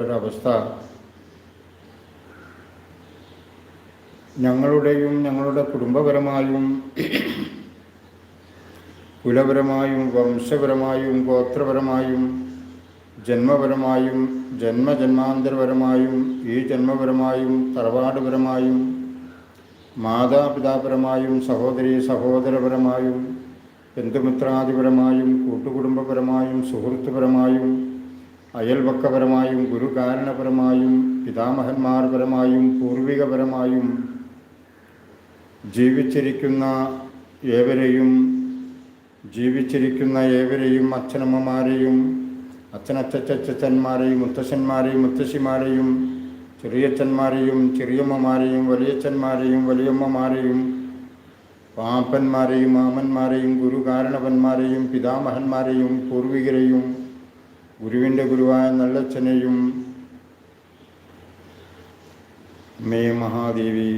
ഒരവസ്ഥ ഞങ്ങളുടെയും ഞങ്ങളുടെ കുടുംബപരമായും കുലപരമായും വംശപരമായും ഗോത്രപരമായും ജന്മപരമായും ജന്മജന്മാന്തരപരമായും ഈ ജന്മപരമായും തറവാടുപരമായും മാതാപിതാപരമായും സഹോദരീ സഹോദരപരമായും ബന്ധുമിത്രാദിപരമായും കൂട്ടുകുടുംബപരമായും സുഹൃത്തുപരമായും അയൽവക്കപരമായും ഗുരുകാരണപരമായും പിതാമഹന്മാർപരമായും പൂർവികപരമായും ജീവിച്ചിരിക്കുന്ന ഏവരെയും അച്ഛനമ്മമാരെയും അച്ഛനച്ചന്മാരെയും മുത്തശ്ശന്മാരെയും മുത്തശ്ശിമാരെയും ചെറിയച്ഛന്മാരെയും ചെറിയമ്മമാരെയും വലിയച്ഛന്മാരെയും വലിയമ്മമാരെയും പാപ്പന്മാരെയും മാമന്മാരെയും ഗുരുകാരണവന്മാരെയും പിതാമഹന്മാരെയും പൂർവികരെയും ഗുരുവിൻ്റെ ഗുരുവായ നല്ലച്ഛനെയും മേ മഹാദേവി